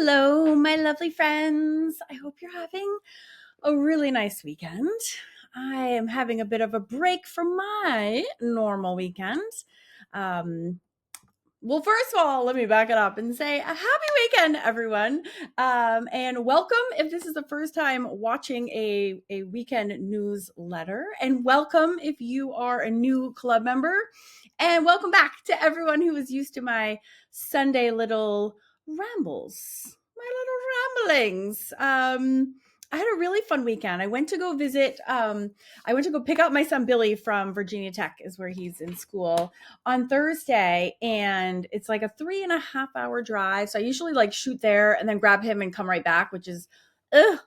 Hello, my lovely friends. I hope you're having a really nice weekend. I am having a bit of a break from my normal weekend. Um, well, first of all, let me back it up and say a happy weekend, everyone. And welcome if this is the first time watching a weekend newsletter. And welcome if you are a new club member. And welcome back to everyone who is used to my Sunday little rambles, my little ramblings. I had a really fun weekend. I went to go visit, I went to go pick up my son Billy from Virginia Tech, is where he's in school on Thursday, and it's like a 3.5 hour drive. So I usually like shoot there and then grab him and come right back, which is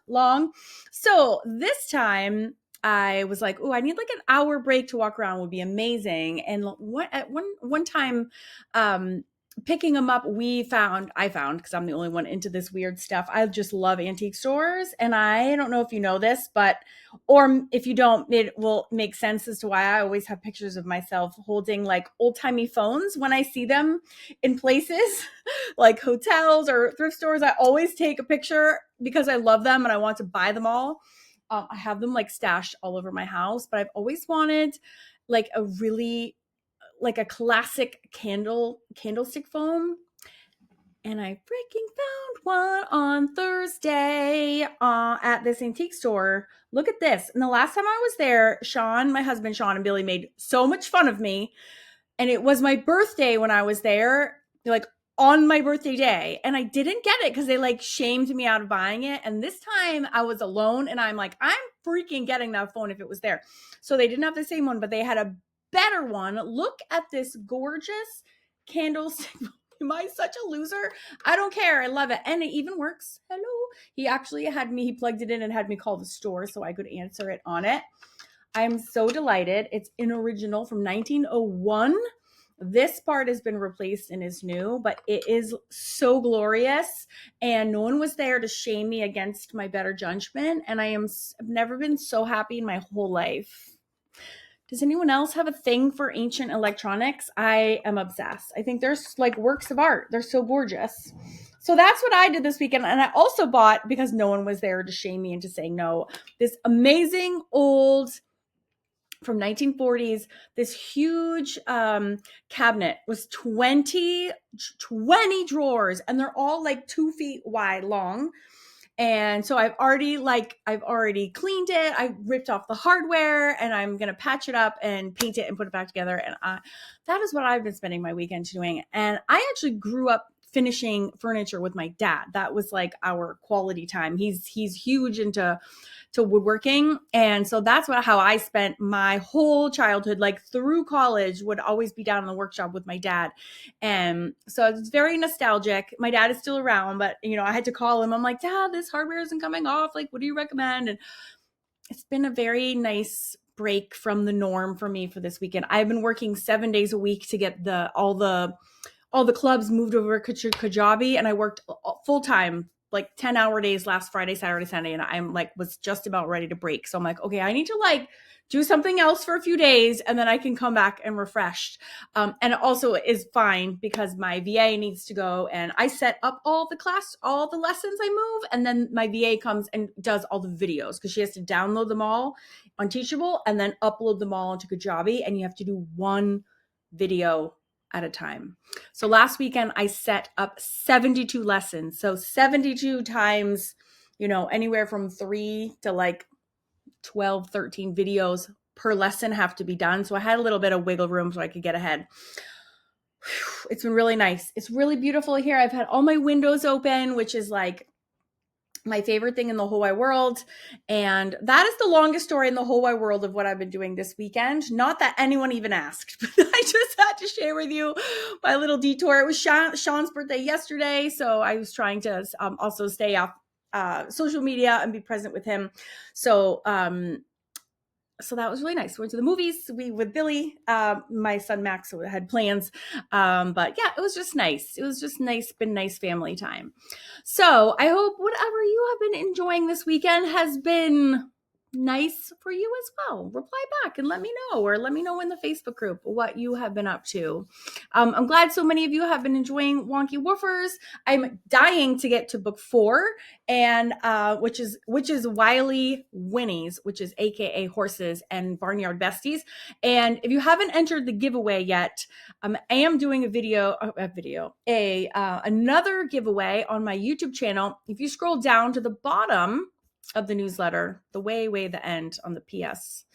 long. So this time I was like, oh, I need like an hour break to walk around would be amazing. And at one time, picking them up, I found, because I'm the only one into this weird stuff. I just love antique stores. And I don't know if you know this, or if you don't, it will make sense as to why I always have pictures of myself holding like old timey phones when I see them in places like hotels or thrift stores. I always take a picture because I love them and I want to buy them all. I have them like stashed all over my house, but I've always wanted like a classic candlestick phone, and I freaking found one on Thursday at this antique store. Look at this. And the last time I was there, my husband Sean, and Billy made so much fun of me, and it was my birthday when I was there, like on my birthday day, and I didn't get it because they like shamed me out of buying it. And this time I was alone, and I'm like, I'm freaking getting that phone if it was there. So they didn't have the same one, but they had a better one. Look at this gorgeous candlestick. Am I such a loser? I don't care. I love it. And it even works. Hello. He plugged it in and had me call the store so I could answer it on it. I'm so delighted. It's an original from 1901. This part has been replaced and is new, but it is so glorious. And no one was there to shame me against my better judgment. And I've never been so happy in my whole life. Does anyone else have a thing for ancient electronics? I am obsessed. I think they're like works of art. They're so gorgeous. So that's what I did this weekend. And I also bought, because no one was there to shame me into saying no, this amazing old from 1940s, this huge cabinet was 20 drawers, and they're all like 2 feet wide long. And so I've already cleaned it. I ripped off the hardware, and I'm going to patch it up and paint it and put it back together. And that is what I've been spending my weekend doing. And I actually grew up finishing furniture with my dad. That was like our quality time. He's huge into woodworking. And so that's how I spent my whole childhood, like through college, would always be down in the workshop with my dad. And so it's very nostalgic. My dad is still around, but I had to call him. I'm like, Dad, this hardware isn't coming off. Like, what do you recommend? And it's been a very nice break from the norm for me for this weekend. I've been working 7 days a week to get all the clubs moved over to Kajabi, and I worked full time, like 10-hour days last Friday, Saturday, Sunday, and I'm like was just about ready to break. So I'm like, okay, I need to like do something else for a few days, and then I can come back and refreshed. And it also is fine because my VA needs to go, and I set up all the lessons I move, and then my VA comes and does all the videos because she has to download them all on Teachable and then upload them all into Kajabi, and you have to do one video at a time. So last weekend I set up 72 lessons. So 72 times, anywhere from 3 to like 12, 13 videos per lesson have to be done. So I had a little bit of wiggle room so I could get ahead. It's been really nice. It's really beautiful here. I've had all my windows open, which is like my favorite thing in the whole wide world. And that is the longest story in the whole wide world of what I've been doing this weekend. Not that anyone even asked, but I just had to share with you my little detour. It was Sean's birthday yesterday, so I was trying to also stay off social media and be present with him. So that was really nice. We went to the movies with Billy, my son Max had plans. But yeah, it was just nice. It was just nice, been nice family time. So I hope whatever you have been enjoying this weekend has been nice for you as well. Reply back and let me know, or let me know in the Facebook group what you have been up to. I'm glad so many of you have been enjoying Wonky Woofers. I'm dying to get to book 4, and which is Wiley Winnies, which is AKA Horses and Barnyard Besties. And if you haven't entered the giveaway yet, I am doing another giveaway on my YouTube channel. If you scroll down to the bottom of the newsletter, the way the end on the PS,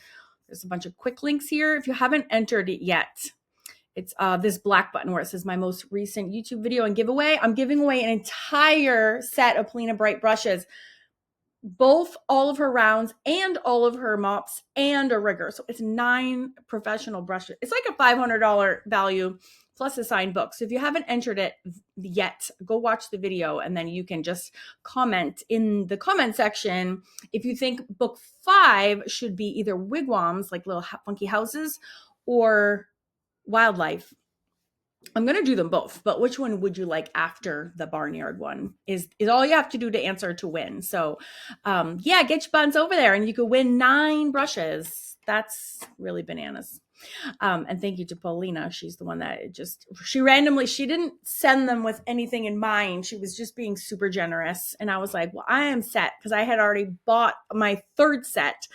there's a bunch of quick links here. If you haven't entered it yet, it's this black button where it says my most recent YouTube video and giveaway. I'm giving away an entire set of Polina Bright brushes, both all of her rounds and all of her mops and a rigger. So it's 9 professional brushes. It's like a $500 value plus a signed book. So if you haven't entered it yet, go watch the video, and then you can just comment in the comment section if you think book 5 should be either wigwams, like little funky houses, or wildlife. I'm going to do them both, but which one would you like after the barnyard one is all you have to do to answer to win. So yeah, get your buns over there and you could win 9 brushes. That's really bananas. And thank you to Paulina. She's the one that she didn't send them with anything in mind. She was just being super generous. And I was like, well, I am set, because I had already bought my 3rd set.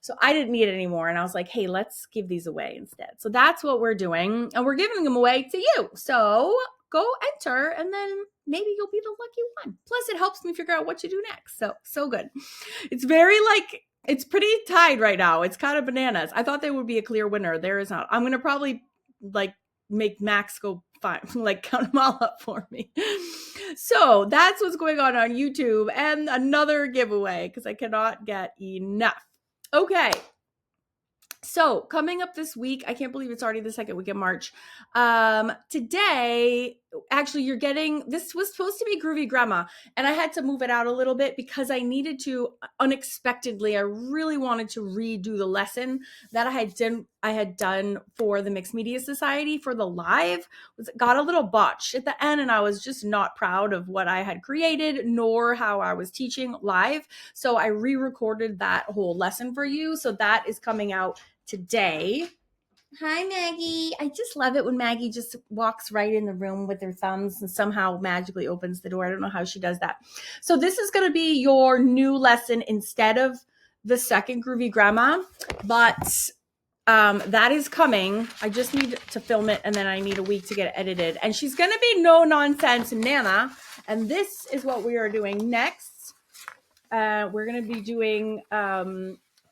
So I didn't need it anymore. And I was like, hey, let's give these away instead. So that's what we're doing. And we're giving them away to you. So go enter, and then maybe you'll be the lucky one. Plus, it helps me figure out what to do next. So good. It's very it's pretty tied right now. It's kind of bananas. I thought there would be a clear winner. There is not. I'm going to probably make Max go fine, count them all up for me. So that's what's going on YouTube, and another giveaway because I cannot get enough. Okay. So coming up this week, I can't believe it's already the second week of March. Today, actually, this was supposed to be Groovy Grandma, and I had to move it out a little bit because I needed to, unexpectedly, I really wanted to redo the lesson that I had done for the Mixed Media Society for the live. Got a little botched at the end, and I was just not proud of what I had created, nor how I was teaching live. So I re-recorded that whole lesson for you. So that is coming out today. Hi, Maggie. I just love it when Maggie just walks right in the room with her thumbs and somehow magically opens the door. I don't know how she does that. So this is going to be your new lesson instead of the second Groovy Grandma, but that is coming. I just need to film it, and then I need a week to get it edited. And she's going to be No Nonsense Nana. And this is what we are doing next. We're going to be doing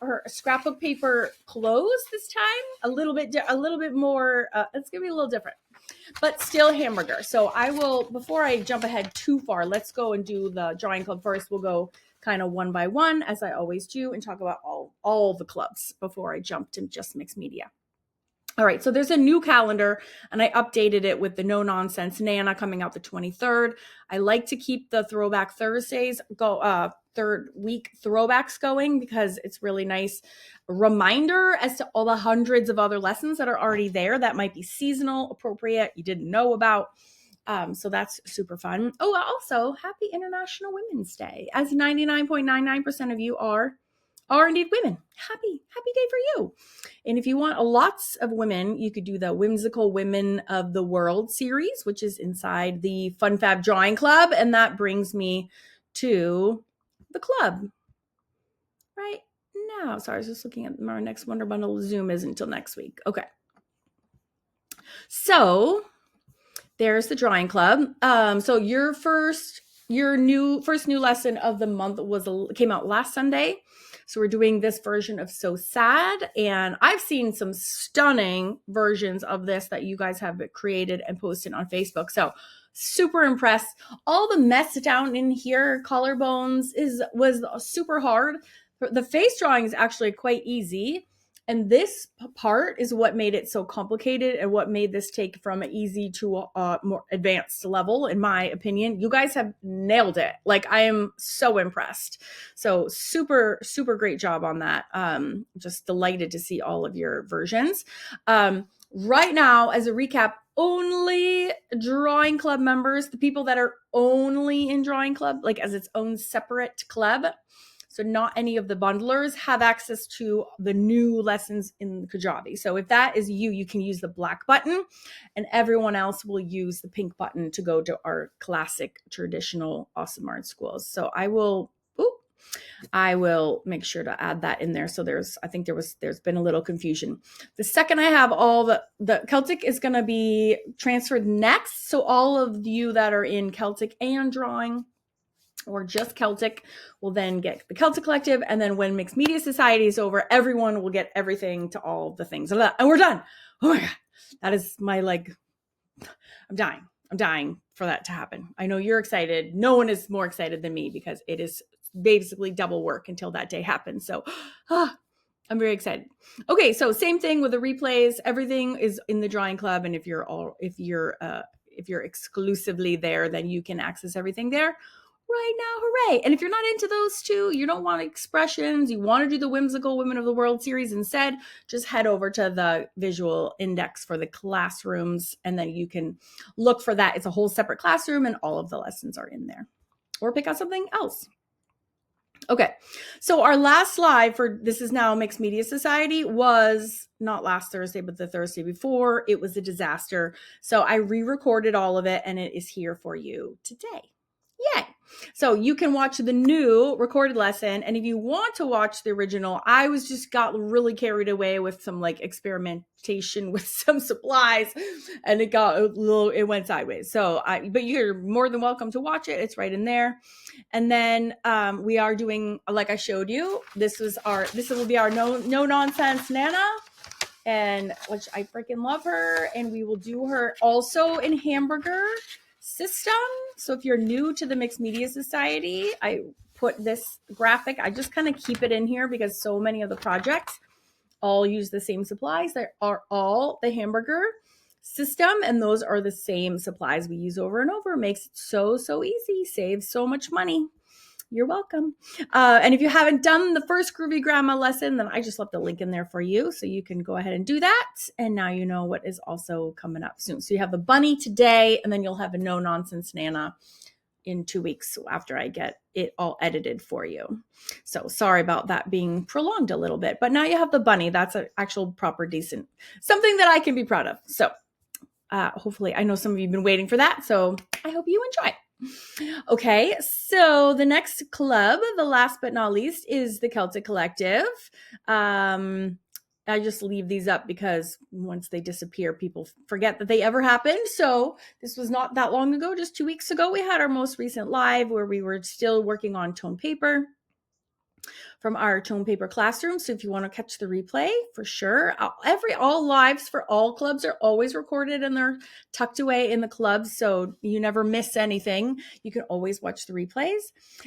her scrapbook paper clothes this time. A little bit more. It's going to be a little different, but still hamburger. So I will, before I jump ahead too far, let's go and do the drawing club first. We'll go kind of one by one, as I always do, and talk about all the clubs before I jump to just Mixed Media. All right, so there's a new calendar, and I updated it with the No Nonsense Nana coming out the 23rd. I like to keep the Throwback Thursdays third week throwbacks going, because it's really nice reminder as to all the hundreds of other lessons that are already there that might be seasonal, appropriate, you didn't know about. So that's super fun. Oh, also, happy International Women's Day, as 99.99% of you are indeed women. Happy day for you. And if you want lots of women, you could do the Whimsical Women of the World series, which is inside the Fab Drawing Club. And that brings me to the club right now. Sorry, I was just looking at our next Wonder Bundle. Zoom isn't until next week. Okay. So there's the drawing club. So your first new lesson of the month came out last Sunday. So we're doing this version of So Sad, and I've seen some stunning versions of this that you guys have created and posted on Facebook. So super impressed. All the mess down in here, collarbones, was super hard. The face drawing is actually quite easy. And this part is what made it so complicated and what made this take from an easy to a more advanced level, in my opinion. You guys have nailed it. I am so impressed. So super, super great job on that. Just delighted to see all of your versions. Right now, as a recap, only Drawing Club members, the people that are only in Drawing Club, as its own separate club, So not any of the bundlers have access to the new lessons in Kajabi. So if that is you, you can use the black button, and everyone else will use the pink button to go to our classic traditional Awesome Art schools. So I will make sure to add that in there. So there's been a little confusion. The second I have all the Celtic is going to be transferred next. So all of you that are in Celtic and drawing or just Celtic will then get the Celtic Collective. And then when Mixed Media Society is over, everyone will get everything to all the things. And we're done. Oh my God. That is my I'm dying for that to happen. I know you're excited. No one is more excited than me because it is basically double work until that day happens. So I'm very excited. Okay, so same thing with the replays. Everything is in the drawing club, and if you're exclusively there, then you can access everything there right now. Hooray! And if you're not into those two, you don't want expressions, you want to do the whimsical Women of the World series instead, just head over to the visual index for the classrooms, and then you can look for that. It's a whole separate classroom, and all of the lessons are in there. Or pick out something else. Okay, so our last live for This Is Now Mixed Media Society was not last Thursday, but the Thursday before. It was a disaster. So I re-recorded all of it, and it is here for you today. Yay! So you can watch the new recorded lesson. And if you want to watch the original, I got really carried away with some experimentation with some supplies, and it went sideways. But you're more than welcome to watch it. It's right in there. And then we are doing, like I showed you, this will be our no nonsense Nana, and which I freaking love her. And we will do her also in hamburger system. So if you're new to the Mixed Media Society, I put this graphic. I just kind of keep it in here because so many of the projects all use the same supplies. They are all the hamburger system, and those are the same supplies we use over and over. It makes it so easy, saves so much money. You're welcome. And if you haven't done the first Groovy Grandma lesson, then I just left a link in there for you, so you can go ahead and do that. And now you know what is also coming up soon. So you have the bunny today, and then you'll have a no nonsense Nana in 2 weeks after I get it all edited for you. So sorry about that being prolonged a little bit, but now you have the bunny. That's an actual proper decent, something that I can be proud of. So hopefully, I know some of you have been waiting for that, so I hope you enjoy. Okay, so the next club, the last but not least, is the Celtic Collective. I just leave these up because once they disappear, people forget that they ever happened. So this was not that long ago, just 2 weeks ago, we had our most recent live where we were still working on tone paper from our tone paper classroom. So if you want to catch the replay, for sure. All lives for all clubs are always recorded, and they're tucked away in the clubs, so you never miss anything. You can always watch the replays.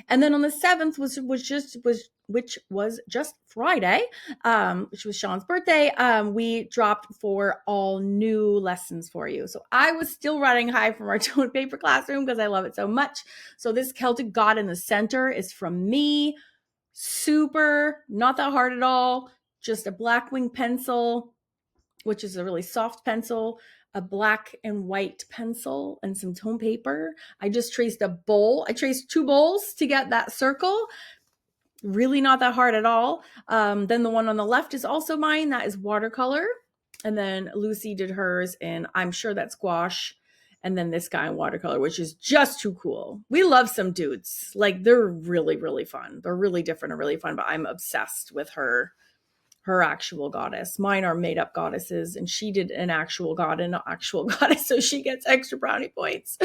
And then on the 7th which was just Friday, which was Sean's birthday, we dropped 4 all new lessons for you. So I was still running high from our tone paper classroom because I love it so much. So this Celtic God in the Center is from me. Super, not that hard at all. Just a black wing pencil, which is a really soft pencil, a black and white pencil, and some tone paper. I just traced a bowl. I traced 2 bowls to get that circle. Really not that hard at all. Then the one on the left is also mine. That is watercolor. And then Lucy did hers, and I'm sure that's gouache. And then this guy in watercolor, which is just too cool. We love some dudes. They're really, really fun. They're really different and really fun, but I'm obsessed with her actual goddess. Mine are made up goddesses, and she did an actual god and an actual goddess, so she gets extra brownie points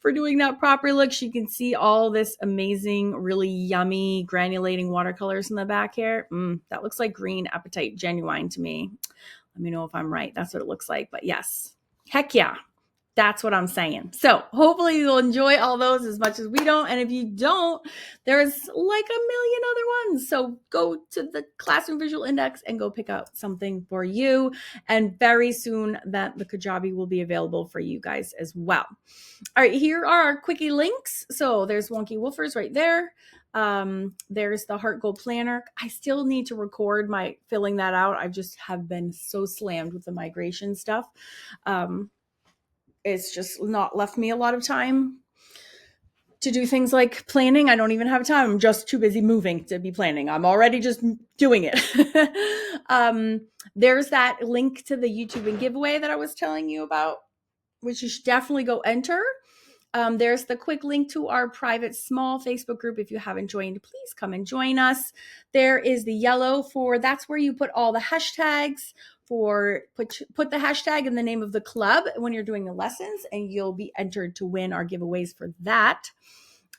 for doing that proper look. She can see all this amazing, really yummy granulating watercolors in the back here. That looks like green apatite genuine to me. Let me know if I'm right. That's what it looks like, but yes. Heck yeah. That's what I'm saying. So hopefully you'll enjoy all those as much as we don't. And if you don't, there's like a million other ones. So go to the Classroom Visual Index and go pick out something for you. And very soon that the Kajabi will be available for you guys as well. All right, here are our quickie links. So there's Wonky Woofers right there. There's the Heart Goal Planner. I still need to record my filling that out. I just have been so slammed with the migration stuff. It's just not left me a lot of time. to do things like planning. I don't even have time. I'm just too busy moving to be planning. I'm already just doing it. There's that link to the YouTube and giveaway that I was telling you about, which you should definitely go enter. There's the quick link to our private small Facebook group. If you haven't joined, please come and join us. There is the yellow for, that's where you put all the hashtags for, put the hashtag in the name of the club when you're doing the lessons, and you'll be entered to win our giveaways for that.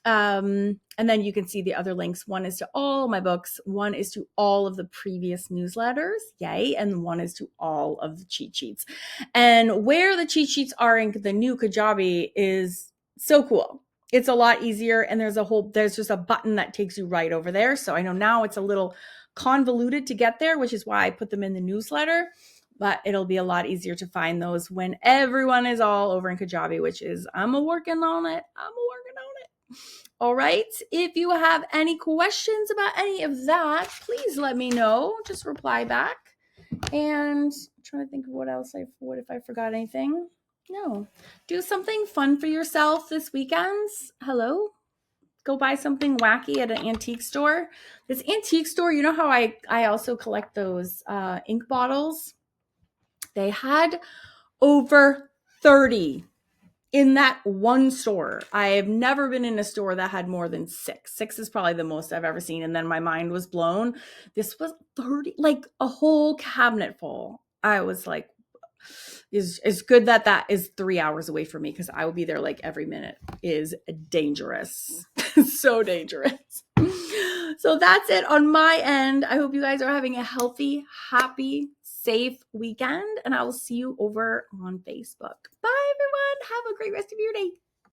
And then you can see the other links. One is to all my books. One is to all of the previous newsletters. Yay. And one is to all of the cheat sheets. And where the cheat sheets are in the new Kajabi is so cool. It's a lot easier. And there's just a button that takes you right over there. So I know now it's a little convoluted to get there, which is why I put them in the newsletter. But it'll be a lot easier to find those when everyone is all over in Kajabi, which is, I'm working on it. All right. If you have any questions about any of that, please let me know. Just reply back. And I'm trying to think of what else what if I forgot anything. No. Do something fun for yourself this weekend. Hello. Go buy something wacky at an antique store. This antique store, you know how I also collect those ink bottles? They had over 30 in that one store. I have never been in a store that had more than 6. 6 is probably the most I've ever seen. And then my mind was blown. This was 30, like a whole cabinet full. I was like, it's good that is 3 hours away from me, because I will be there like every minute. Is dangerous. So dangerous. So that's it on my end. I hope you guys are having a healthy, happy, safe weekend, and I will see you over on Facebook. Bye, everyone. Have a great rest of your day.